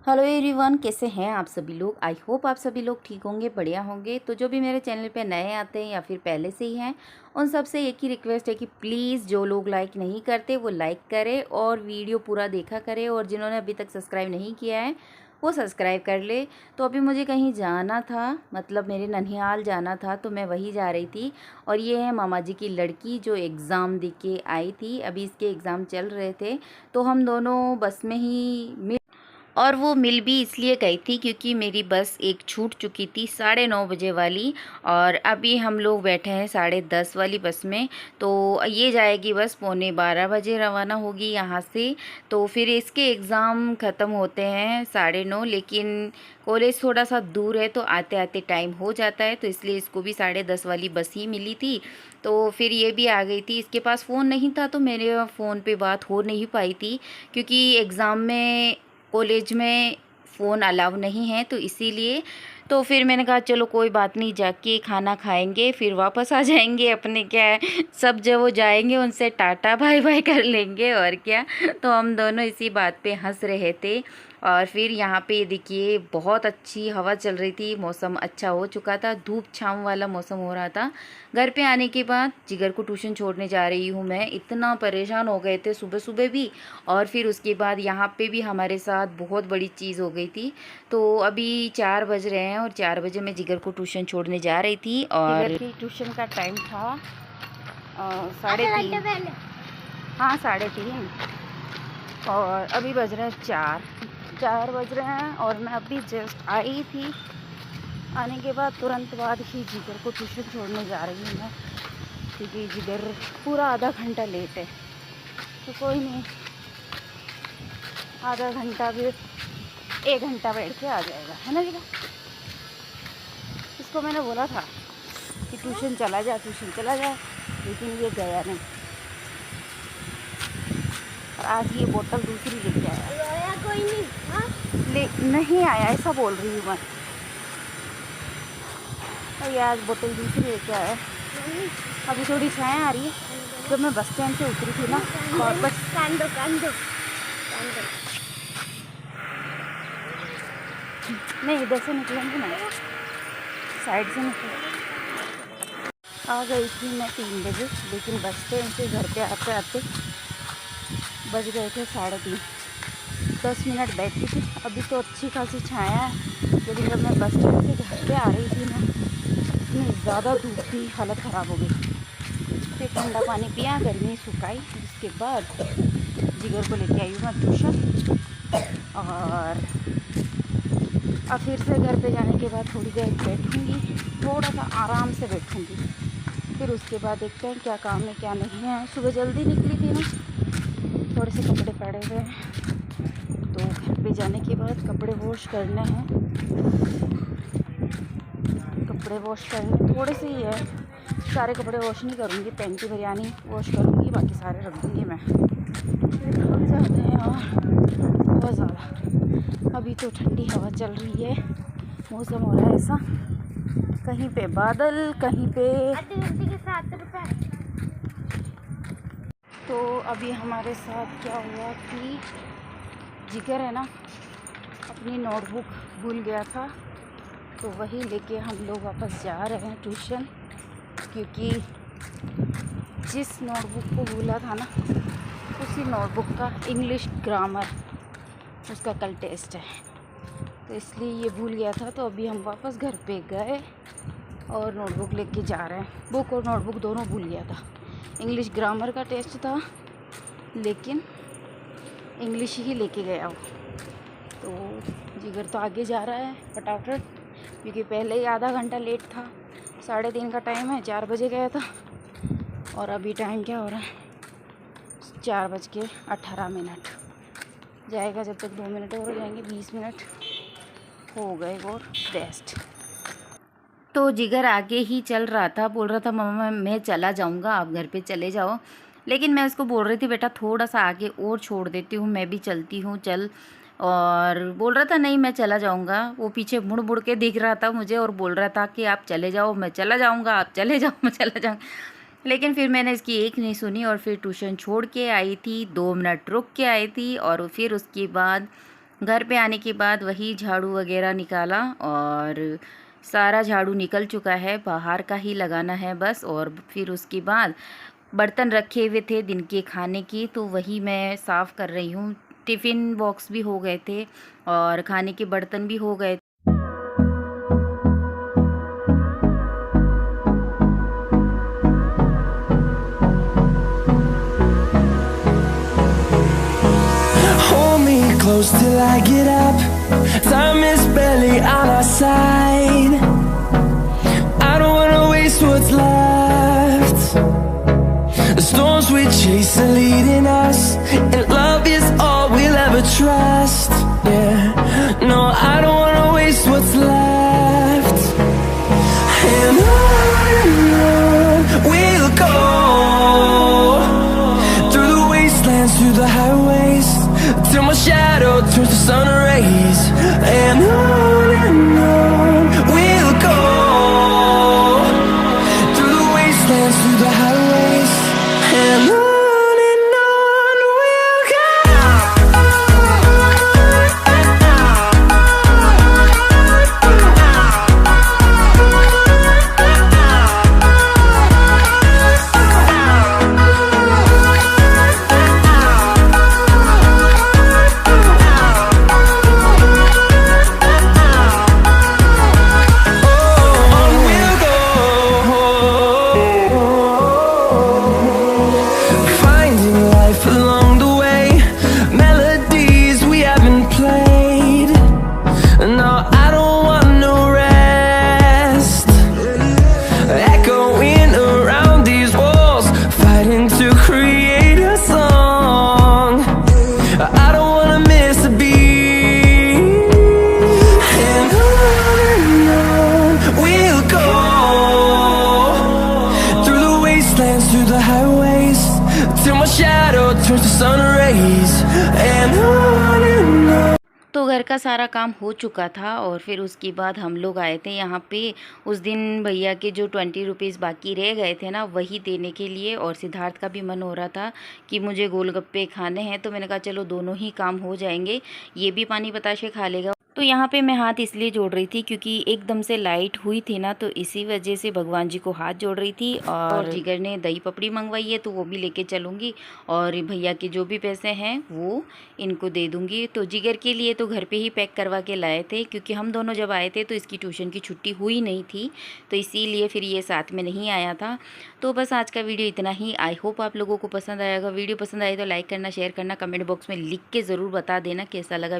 Hello everyone, कैसे हैं आप सभी लोग। आई होप आप सभी लोग ठीक होंगे, बढ़िया होंगे। तो जो भी मेरे चैनल पे नए आते हैं या फिर पहले से ही हैं, उन सब से एक ही रिक्वेस्ट है कि प्लीज़ जो लोग लाइक नहीं करते वो लाइक करें और वीडियो पूरा देखा करें, और जिन्होंने अभी तक सब्सक्राइब नहीं किया है वो सब्सक्राइब कर ले। तो अभी मुझे कहीं जाना था, मतलब मेरे ननिहाल जाना था, तो मैं वहीं जा रही थी। और ये है मामा जी की लड़की जो एग्ज़ाम दे के आई थी। अभी इसके एग्ज़ाम चल रहे थे तो हम दोनों बस में ही और वो मिल भी इसलिए गई थी क्योंकि मेरी बस एक छूट चुकी थी 9:30 बजे वाली, और अभी हम लोग बैठे हैं 10:30 वाली बस में। तो ये जाएगी बस 11:15 बजे रवाना होगी यहाँ से। तो फिर इसके एग्ज़ाम ख़त्म होते हैं 9:30, लेकिन कॉलेज थोड़ा सा दूर है तो आते आते टाइम हो जाता है, तो इसलिए इसको भी 10:30 वाली बस ही मिली थी। तो फिर ये भी आ गई थी। इसके पास फ़ोन नहीं था तो मेरे फ़ोन पे बात हो नहीं पाई थी, क्योंकि एग्ज़ाम में कॉलेज में फ़ोन अलाउ नहीं है, तो इसीलिए। तो फिर मैंने कहा चलो कोई बात नहीं, जाके खाना खाएंगे फिर वापस आ जाएंगे। अपने क्या है, सब जब वो जाएंगे उनसे टाटा बाय बाय कर लेंगे, और क्या। तो हम दोनों इसी बात पे हंस रहे थे। और फिर यहाँ पे देखिए बहुत अच्छी हवा चल रही थी, मौसम अच्छा हो चुका था, धूप छाँव वाला मौसम हो रहा था। घर पे आने के बाद जिगर को ट्यूशन छोड़ने जा रही हूँ मैं। इतना परेशान हो गए थे सुबह सुबह भी, और फिर उसके बाद यहाँ पे भी हमारे साथ बहुत बड़ी चीज़ हो गई थी। तो अभी 4 बज रहे हैं और 4 बजे मैं जिगर को ट्यूशन छोड़ने जा रही थी। और जिगर की ट्यूशन का टाइम था 3:30। हाँ 3:30, और अभी बज रहे हैं 4 बज रहे हैं। और मैं अभी जस्ट आई थी, आने के बाद तुरंत बाद ही जिगर को ट्यूशन छोड़ने जा रही हूँ मैं, क्योंकि जिगर पूरा आधा घंटा लेट है। तो कोई नहीं, आधा घंटा भी 1 घंटा बैठ के आ जाएगा, है ना जिगर। इसको मैंने बोला था कि ट्यूशन चला जा, लेकिन ये गया नहीं। और आज ये बोतल दूसरी लेके आया। कोई नहीं, हाँ? नहीं आया, ऐसा बोल रही हूँ मैं। और ये आज बोतल दूसरी लेके आया। अभी थोड़ी छाया आ रही है। जब मैं बस स्टैंड से उतरी थी ना वापस, नहीं इधर से निकलेंगे ना, साइड से निकले। आ गई थी मैं 3 बजे, लेकिन बस स्टैंड से घर पे आते आते बज गए थे 3:30। 10 मिनट बैठी थी। अभी तो अच्छी खासी छाया है, लेकिन जब मैं बस स्टैंड से घर पे आ रही थी ना, इतनी ज़्यादा धूप थी, हालत ख़राब हो गई। फिर ठंडा पानी पिया, गर्मी सुखाई, जिसके बाद जिगर को लेके आई हूँ मैं ट्यूशन। और अब फिर से घर पे जाने के बाद थोड़ी देर बैठूँगी, थोड़ा सा आराम से बैठूँगी। फिर उसके बाद देखते हैं क्या काम है क्या नहीं है। सुबह जल्दी निकली थी ना, थोड़े से कपड़े पड़े हुए हैं, तो घर पे जाने के बाद कपड़े वॉश करने हैं। कपड़े वॉश करने थोड़े से ही है, सारे कपड़े वॉश नहीं करूँगी, पैंटी बिरयानी वॉश करूँगी, बाकी सारे रख दूँगी मैं। थक जाते हैं यार बहुत ज़्यादा। अभी तो ठंडी हवा चल रही है, मौसम हो रहा है ऐसा, कहीं पे बादल, कहीं पे। तो अभी हमारे साथ क्या हुआ कि जिगर है ना, अपनी नोटबुक भूल गया था, तो वही लेके हम लोग वापस जा रहे हैं ट्यूशन। क्योंकि जिस नोटबुक को भूला था ना, उसी नोटबुक का इंग्लिश ग्रामर, उसका कल टेस्ट है, तो इसलिए ये भूल गया था। तो अभी हम वापस घर पे गए और नोटबुक लेके जा रहे हैं। बुक और नोटबुक दोनों भूल गया था। इंग्लिश ग्रामर का टेस्ट था, लेकिन इंग्लिश ही लेके गया वो। तो जिगर तो आगे जा रहा है फटाफट, क्योंकि पहले ही आधा घंटा लेट था। 3:30 का टाइम है, 4 बजे गया था, और अभी टाइम क्या हो रहा है, 4:18। जाएगा जब तक 2 मिनट और हो जाएंगे, 20 मिनट हो गए और बेस्ट। तो जिगर आगे ही चल रहा था, बोल रहा था मम्मा मैं चला जाऊंगा, आप घर पे चले जाओ। लेकिन मैं उसको बोल रही थी बेटा थोड़ा सा आगे और छोड़ देती हूँ, मैं भी चलती हूँ, चल। और बोल रहा था नहीं मैं चला जाऊंगा। वो पीछे मुड़ मुड़ के देख रहा था मुझे और बोल रहा था कि आप चले जाओ मैं चला जाऊंगा, आप चले जाओ मैं चला जाऊँगा। लेकिन फिर मैंने इसकी एक नहीं सुनी, और फिर ट्यूशन छोड़ के आई थी, 2 मिनट रुक के आई थी, और फिर उसके बाद घर पे आने के बाद वही झाड़ू वगैरह निकाला और सारा झाड़ू निकल चुका है, बाहर का ही लगाना है बस। और फिर उसके बाद बर्तन रखे हुए थे दिन के खाने की, तो वही मैं साफ़ कर रही हूँ। टिफ़िन बॉक्स भी हो गए थे और खाने के बर्तन भी हो गए। Hold me close till I get up. Time is barely on our side. I don't wanna waste what's left. The storms we chase are leading us, and love is all we'll ever trust. Yeah, no, I don't wanna waste what's left. And on we'll go, through the wastelands, through the highways, till my shadow turns to sun rays. And on we'll go, through the wastelands, through the highways, and on we'll go. Finding life along the way, melodies we haven't played. No, I don't want no rest. Echoing around these walls, fighting to create a song. I don't wanna miss a beat. And on we'll go, through the wastelands, through the highways, till my shadow turns to sun rays. And on तो घर का सारा काम हो चुका था और फिर उसके बाद हम लोग आए थे यहाँ पे। उस दिन भैया के जो 20 रुपीज़ बाकी रह गए थे ना, वही देने के लिए। और सिद्धार्थ का भी मन हो रहा था कि मुझे गोलगप्पे खाने हैं, तो मैंने कहा चलो दोनों ही काम हो जाएंगे, ये भी पानी बताशे खा लेगा। तो यहाँ पे मैं हाथ इसलिए जोड़ रही थी क्योंकि एकदम से लाइट हुई थी ना, तो इसी वजह से भगवान जी को हाथ जोड़ रही थी। और जिगर ने दही पपड़ी मंगवाई है, तो वो भी लेके चलूँगी और भैया के जो भी पैसे हैं वो इनको दे दूँगी। तो जिगर के लिए तो घर पे ही पैक करवा के लाए थे, क्योंकि हम दोनों जब आए थे तो इसकी ट्यूशन की छुट्टी हुई नहीं थी, तो इसीलिए फिर ये साथ में नहीं आया था। तो बस आज का वीडियो इतना ही। आई होप आप लोगों को पसंद आएगा। वीडियो पसंद आए तो लाइक करना, शेयर करना, कमेंट बॉक्स में लिख के ज़रूर बता देना कैसा लगा।